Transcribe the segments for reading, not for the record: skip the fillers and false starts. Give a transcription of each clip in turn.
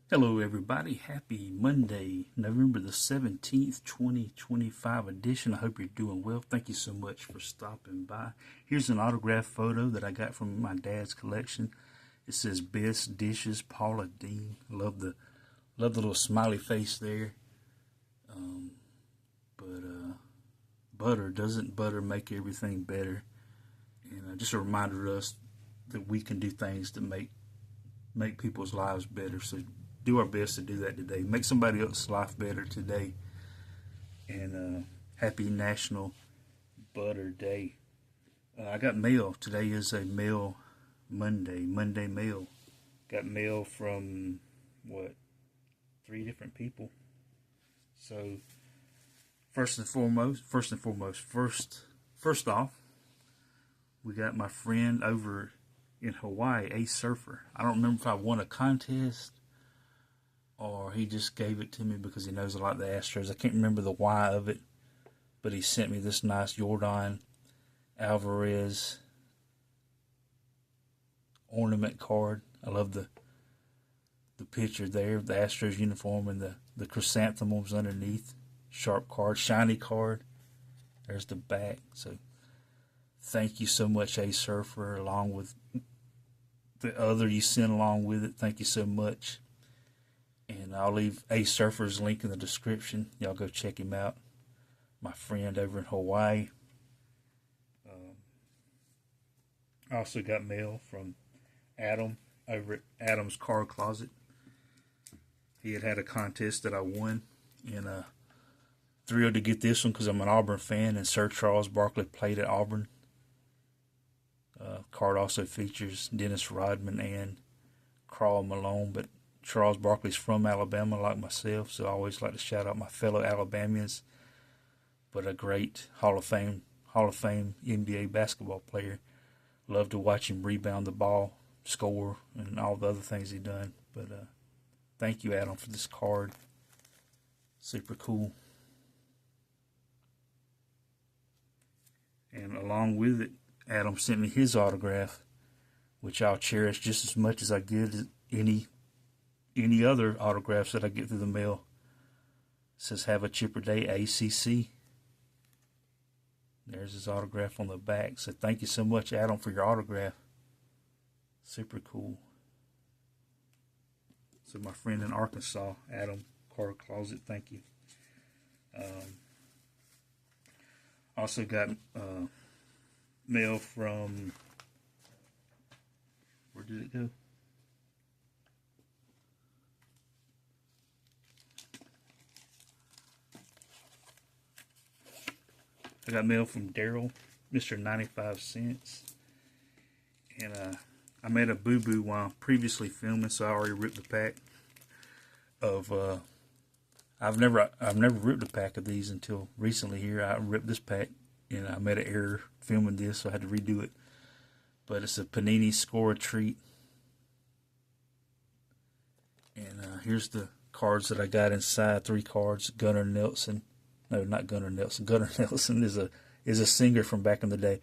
Hello everybody, happy Monday, November the 17th, 2025 edition. I hope you're doing well. Thank you so much for stopping by. Here's an autographed photo that I got from my dad's collection. It says Best Dishes, Paula Dean. Love the little smiley face there. But butter, doesn't butter make everything better? And just a reminder to us that we can do things that make people's lives better. So do our best to do that today. Make somebody else's life better today. And happy National Butter Day. I got mail. Today is a mail Monday. Monday mail. Got mail from three different people. So first off, we got my friend over in Hawaii, a surfer. I don't remember if I won a contest or he just gave it to me because he knows I like the Astros. I can't remember the why of it, but he sent me this nice Jordan Alvarez ornament card. I love the picture there, the Astros uniform and the chrysanthemums underneath. Sharp card, shiny card. There's the back. So thank you so much, A Surfer, along with the other you sent along with it. Thank you so much. And I'll leave A Surfer's link in the description. Y'all go check him out. My friend over in Hawaii. I also got mail from Adam over at Adam's Car Closet. He had a contest that I won. And thrilled to get this one because I'm an Auburn fan and Sir Charles Barkley played at Auburn. Card also features Dennis Rodman and Karl Malone, but Charles Barkley's from Alabama like myself, so I always like to shout out my fellow Alabamians. But a great Hall of Fame NBA basketball player. Love to watch him rebound the ball, score, and all the other things he done. But thank you, Adam, for this card. Super cool. And along with it, Adam sent me his autograph, which I'll cherish just as much as I get any other autographs that I get through the mail. It says, "Have a chipper day, ACC." There's his autograph on the back. So thank you so much, Adam, for your autograph. Super cool. So my friend in Arkansas, Adam, Car Closet, thank you. Also got mail from, where did it go? I got mail from Daryl, Mr. 95 Cents. And I made a boo-boo while previously filming, so I already ripped the pack of, I've never ripped a pack of these until recently here. I ripped this pack and I made an error filming this, so I had to redo it. But it's a Panini Score a Treat. And here's the cards that I got inside. 3 cards. Gunnar Nelson. No, not Gunnar Nelson. Gunnar Nelson is a singer from back in the day.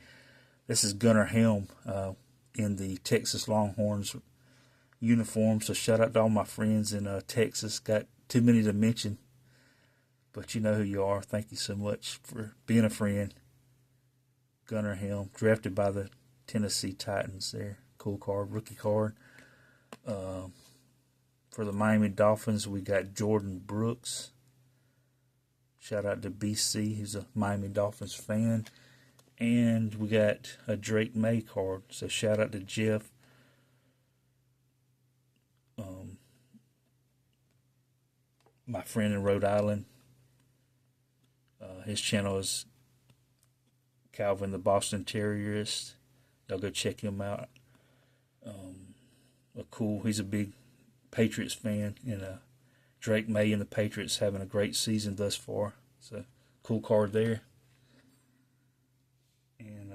This is Gunnar Helm in the Texas Longhorns uniform. So shout out to all my friends in Texas. Got too many to mention, but you know who you are. Thank you so much for being a friend. Gunnar Helm, drafted by the Tennessee Titans there. Cool card, rookie card. For the Miami Dolphins, we got Jordan Brooks. Shout out to BC, who's a Miami Dolphins fan. And we got a Drake May card. So shout out to Jeff. My friend in Rhode Island. His channel is Calvin the Boston Terrierist. Y'all go check him out. He's a big Patriots fan, and Drake May and the Patriots having a great season thus far. So cool card there. And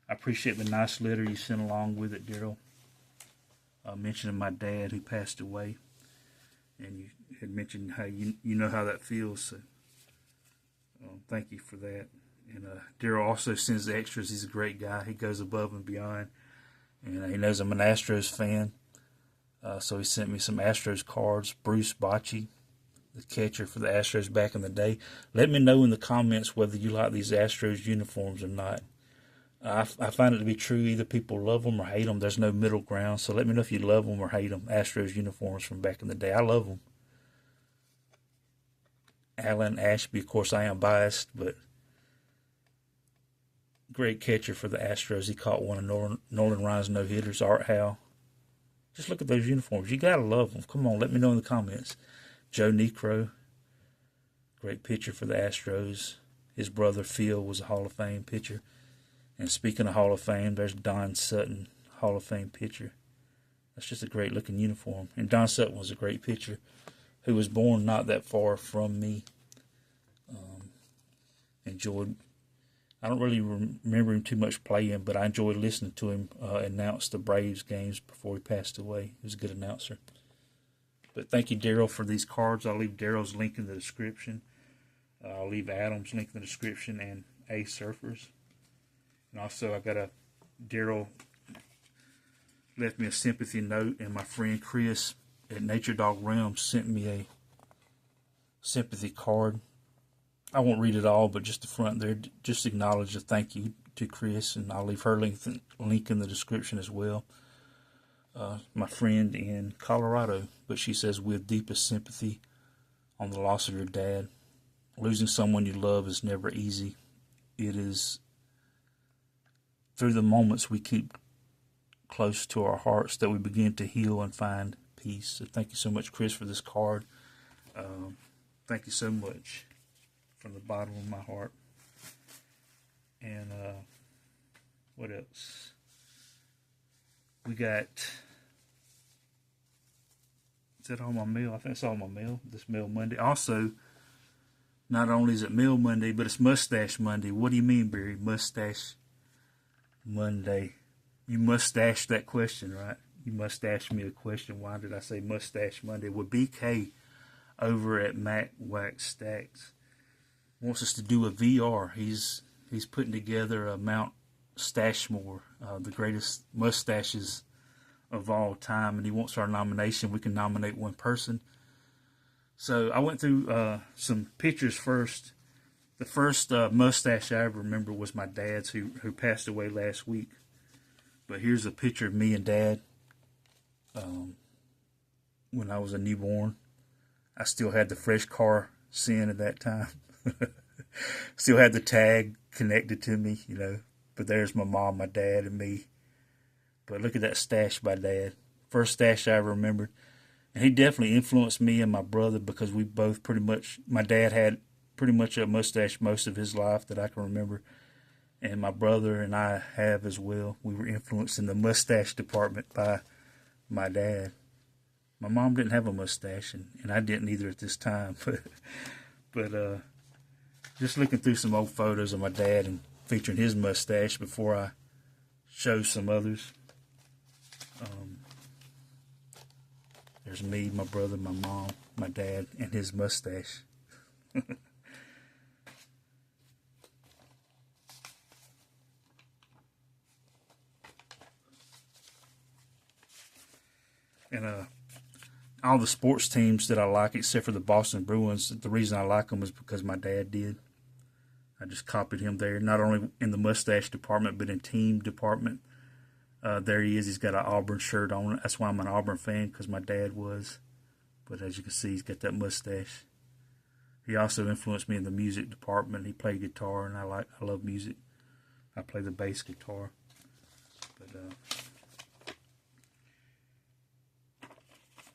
I appreciate the nice letter you sent along with it, Daryl. Mentioning my dad who passed away, and you had mentioned how you know how that feels. So thank you for that. And Daryl also sends the extras. He's a great guy. He goes above and beyond. And he knows I'm an Astros fan. So he sent me some Astros cards. Bruce Bochy, the catcher for the Astros back in the day. Let me know in the comments whether you like these Astros uniforms or not. I find it to be true. Either people love them or hate them. There's no middle ground. So let me know if you love them or hate them. Astros uniforms from back in the day. I love them. Alan Ashby, of course, I am biased, but great catcher for the Astros. He caught one of Nolan Ryan's no-hitters. Art Howe. Just look at those uniforms. You got to love them. Come on, let me know in the comments. Joe Niekro, great pitcher for the Astros. His brother Phil was a Hall of Fame pitcher. And speaking of Hall of Fame, there's Don Sutton, Hall of Fame pitcher. That's just a great looking uniform. And Don Sutton was a great pitcher who was born not that far from me. Enjoyed. I don't really remember him too much playing, but I enjoyed listening to him announce the Braves games before he passed away. He was a good announcer. But thank you, Daryl, for these cards. I'll leave Daryl's link in the description. I'll leave Adam's link in the description and A Surfers. And also, I got Daryl left me a sympathy note, and my friend Chris at Nature Dog Realms sent me a sympathy card. I won't read it all, but just the front there, just acknowledge a thank you to Chris, and I'll leave her link in the description as well. My friend in Colorado, but she says, with deepest sympathy on the loss of your dad. Losing someone you love is never easy. It is through the moments we keep close to our hearts that we begin to heal and find peace. So thank you so much, Chris, for this card. Thank you so much from the bottom of my heart. And what else? We got, is that all my mail? I think it's all my mail. This Mail Monday. Also, not only is it Mail Monday, but it's Mustache Monday. What do you mean, Barry? Mustache Monday. You mustache that question, right? You mustache me a question. Why did I say Mustache Monday? Well, BK over at Mac Wax Stacks wants us to do a VR. He's putting together a Mount Stashmore, the greatest mustaches of all time, and he wants our nomination. We can nominate one person. So I went through some pictures first. The first mustache I ever remember was my dad's, who passed away last week. But here's a picture of me and Dad when I was a newborn. I still had the fresh car sin at that time. Still had the tag connected to me, you know. But there's my mom, my dad, and me. But look at that stash by Dad. First stash I ever remembered. And he definitely influenced me and my brother, because we both pretty much, my dad had pretty much a mustache most of his life that I can remember. And my brother and I have as well. We were influenced in the mustache department by my dad. My mom didn't have a mustache, and I didn't either at this time. But just looking through some old photos of my dad and featuring his mustache before I show some others. There's me, my brother, my mom, my dad, and his mustache. And all the sports teams that I like, except for the Boston Bruins, the reason I like them is because my dad did. I just copied him there, not only in the mustache department, but in team department. There he is. He's got an Auburn shirt on. That's why I'm an Auburn fan, because my dad was. But as you can see, he's got that mustache. He also influenced me in the music department. He played guitar, and I love music. I play the bass guitar. But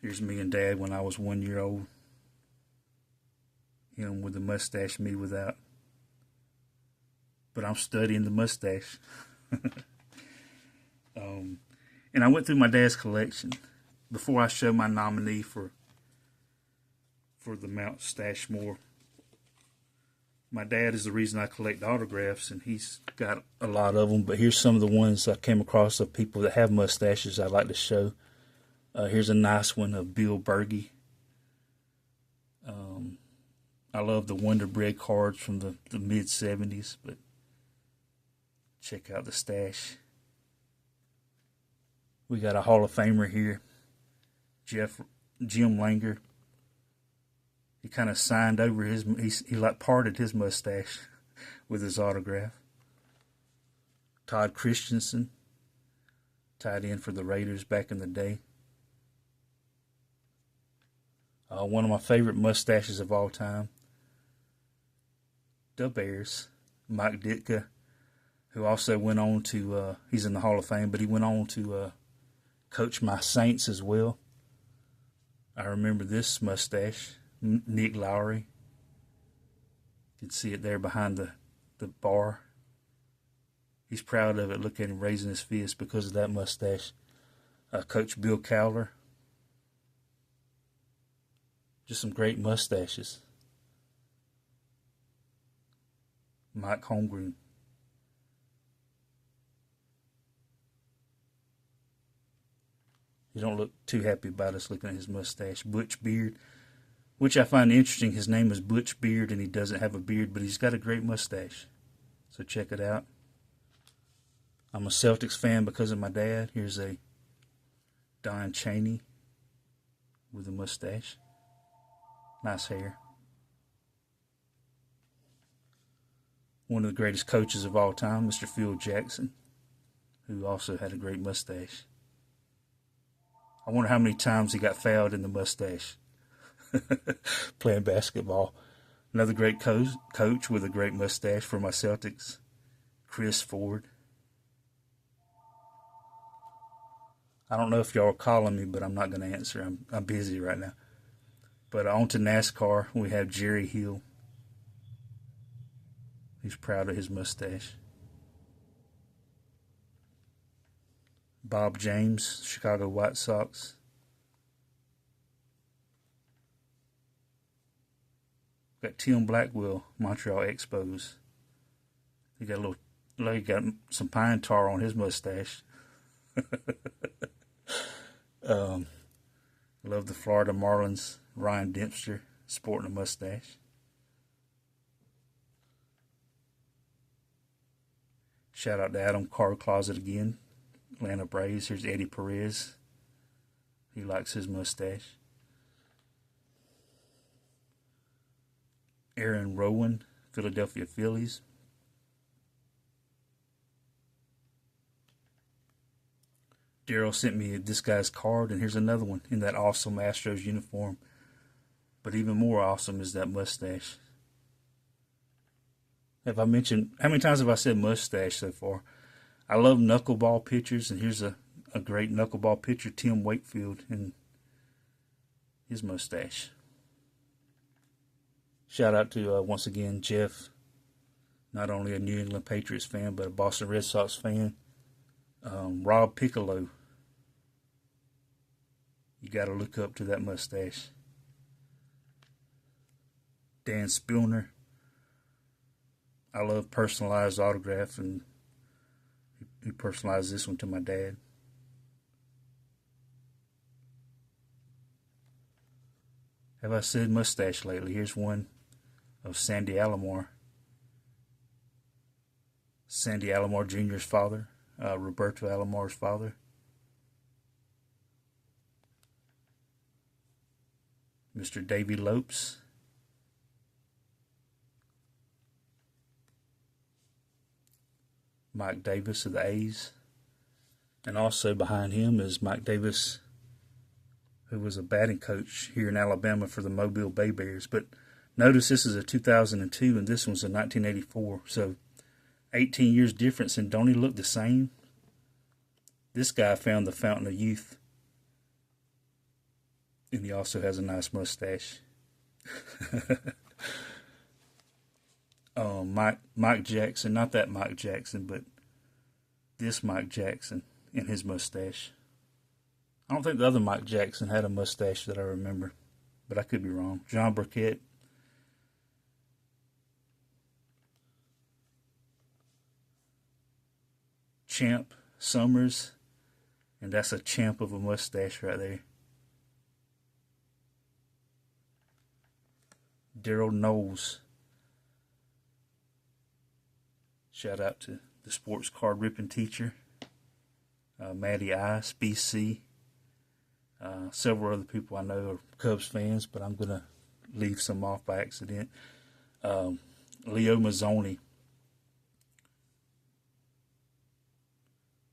here's me and Dad when I was 1 year old. Him with the mustache, me without. But I'm studying the mustache. And I went through my dad's collection before I show my nominee for the Mount Stashmore. My dad is the reason I collect autographs, and he's got a lot of them. But here's some of the ones I came across of people that have mustaches I'd like to show. Here's a nice one of Bill Berge. I love the Wonder Bread cards from the mid-'70s, but check out the stash. We got a Hall of Famer here, Jim Langer. He kind of signed over he like parted his mustache with his autograph. Todd Christensen, tight end for the Raiders back in the day. One of my favorite mustaches of all time, the Bears, Mike Ditka, who also went on to, he's in the Hall of Fame, but he went on to coach my Saints as well. I remember this mustache, Nick Lowry. You can see it there behind the bar. He's proud of it. Look at him raising his fist because of that mustache. Coach Bill Cowler. Just some great mustaches. Mike Holmgren. You don't look too happy about us looking at his mustache. Butch Beard, which I find interesting. His name is Butch Beard and he doesn't have a beard, but he's got a great mustache. So check it out. I'm a Celtics fan because of my dad. Here's a Don Chaney with a mustache. Nice hair. One of the greatest coaches of all time, Mr. Phil Jackson, who also had a great mustache. I wonder how many times he got fouled in the mustache playing basketball. Another great coach with a great mustache for my Celtics, Chris Ford. I don't know if y'all are calling me, but I'm not going to answer. I'm busy right now. But on to NASCAR, we have Jerry Hill. He's proud of his mustache. Bob James, Chicago White Sox. Got Tim Blackwell, Montreal Expos. He got some pine tar on his mustache. Love the Florida Marlins, Ryan Dempster, sporting a mustache. Shout out to Adam Car Closet again, Atlanta Braves. Here's Eddie Perez. He likes his mustache. Aaron Rowan, Philadelphia Phillies. Daryl sent me this guy's card, and here's another one in that awesome Astros uniform. But even more awesome is that mustache. Have I mentioned, how many times have I said mustache so far? I love knuckleball pitchers, and here's a great knuckleball pitcher, Tim Wakefield, and his mustache. Shout out to, once again, Jeff, not only a New England Patriots fan, but a Boston Red Sox fan. Rob Piccolo. You got to look up to that mustache. Dan Spillner. I love personalized autograph, and he personalized this one to my dad. Have I said mustache lately? Here's one of Sandy Alomar. Sandy Alomar Jr.'s father. Roberto Alomar's father. Mr. Davy Lopes. Mike Davis of the A's. And also behind him is Mike Davis, who was a batting coach here in Alabama for the Mobile Bay Bears. But notice this is a 2002 and this one's a 1984. So 18 years difference, and don't he look the same? This guy found the fountain of youth. And he also has a nice mustache. Mike Jackson, not that Mike Jackson, but this Mike Jackson and his mustache. I don't think the other Mike Jackson had a mustache that I remember, but I could be wrong. John Burkett. Champ Summers, and that's a champ of a mustache right there. Daryl Knowles. Shout out to the sports card ripping teacher. Matty Ice, BC. Several other people I know are Cubs fans, but I'm going to leave some off by accident. Leo Mazzoni.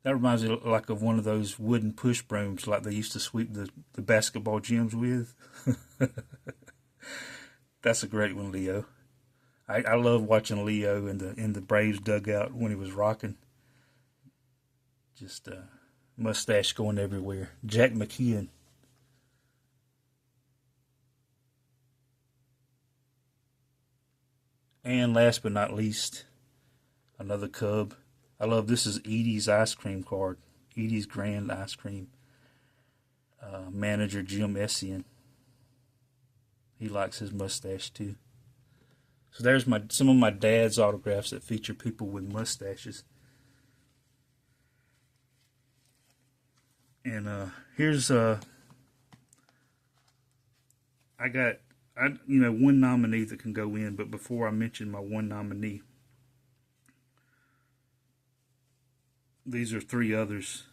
That reminds me like of one of those wooden push brooms like they used to sweep the basketball gyms with. That's a great one, Leo. I love watching Leo in the Braves dugout when he was rocking. Just mustache going everywhere. Jack McKeon. And last but not least, another Cub. I love this is Edie's ice cream card. Edie's Grand Ice Cream. Manager Jim Essien. He likes his mustache too. So there's some of my dad's autographs that feature people with mustaches. And here's I got one nominee that can go in, but before I mention my one nominee, these are three others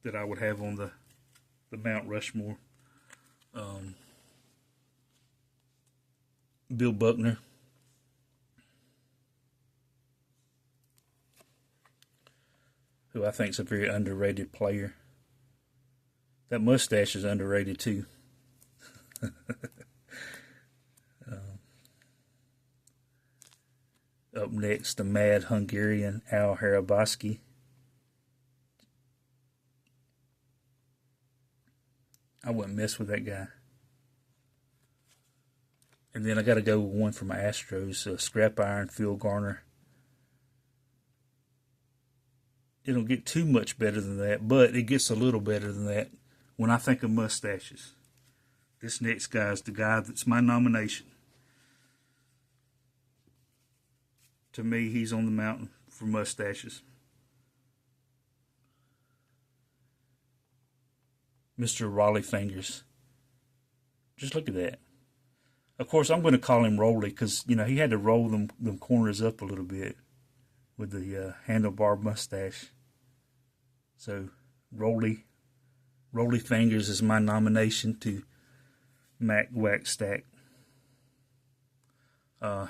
that I would have on the Mount Rushmore. Bill Buckner. Who I think is a very underrated player. That mustache is underrated too. Up next, the mad Hungarian Al Harabaski. I wouldn't mess with that guy. And then I got to go with one for my Astros, Scrap Iron Phil Garner. It don't get too much better than that, but it gets a little better than that when I think of mustaches. This next guy is the guy that's my nomination. To me, he's on the mountain for mustaches. Mr. Raleigh Fingers. Just look at that. Of course, I'm going to call him Rolly because, he had to roll them corners up a little bit with the handlebar mustache. So, Rolly Fingers is my nomination to Mac Wack Stack.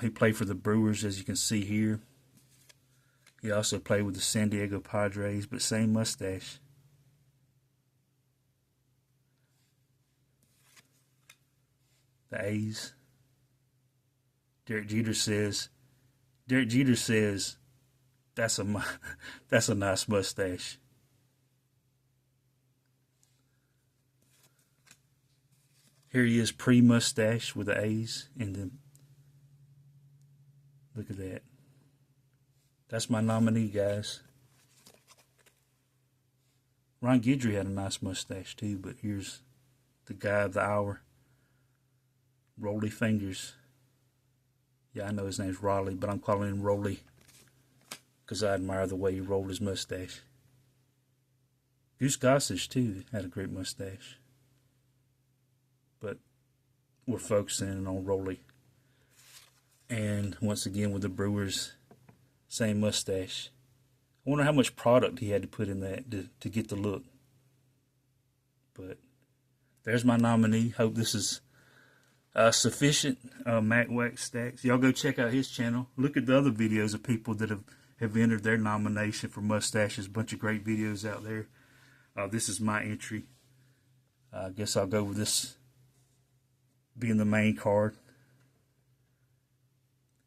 He played for the Brewers, as you can see here. He also played with the San Diego Padres, but same mustache. The A's. Derek Jeter says, that's a nice mustache. Here he is pre-mustache with the A's, and then look at that. That's my nominee, guys. Ron Guidry had a nice mustache too, but here's the guy of the hour. Rolly Fingers. Yeah, I know his name's Raleigh, but I'm calling him Rolly because I admire the way he rolled his mustache. Goose Gossage, too, had a great mustache. But we're focusing on Rolly. And once again with the Brewers, same mustache. I wonder how much product he had to put in that to get the look. But there's my nominee. Hope this is sufficient. Mac Wax Stacks. Y'all go check out his channel. Look at the other videos of people that have entered their nomination for mustaches. A bunch of great videos out there. This is my entry. I guess I'll go with this being the main card.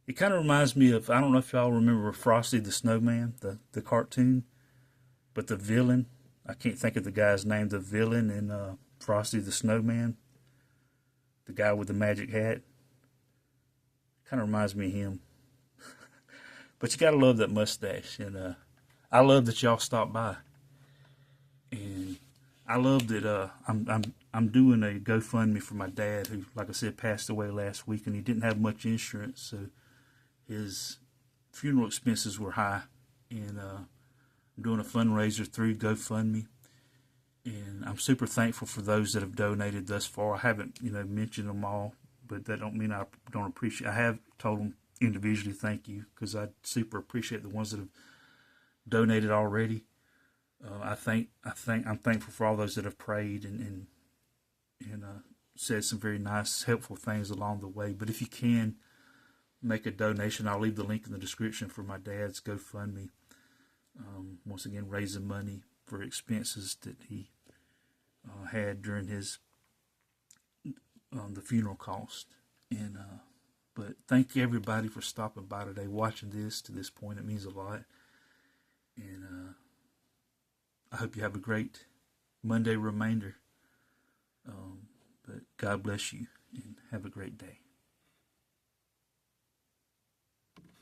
It kind of reminds me of, I don't know if y'all remember Frosty the Snowman, the cartoon, but the villain, I can't think of the guy's name, the villain in Frosty the Snowman, the guy with the magic hat, kind of reminds me of him. But you gotta love that mustache, and I love that y'all stopped by, and I love that I'm doing a GoFundMe for my dad, who, like I said, passed away last week, and he didn't have much insurance, so his funeral expenses were high, and I'm doing a fundraiser through GoFundMe, and I'm super thankful for those that have donated thus far. I haven't, mentioned them all, but that don't mean I don't appreciate. I have told them individually thank you, because I super appreciate the ones that have donated already. I'm thankful for all those that have prayed and said some very nice, helpful things along the way. But if you can make a donation, I'll leave the link in the description for my dad's GoFundMe. Once again, raising money for expenses that he had during his the funeral cost. And but thank you everybody for stopping by today, watching this to this point. It means a lot. And I hope you have a great Monday remainder. But God bless you and have a great day.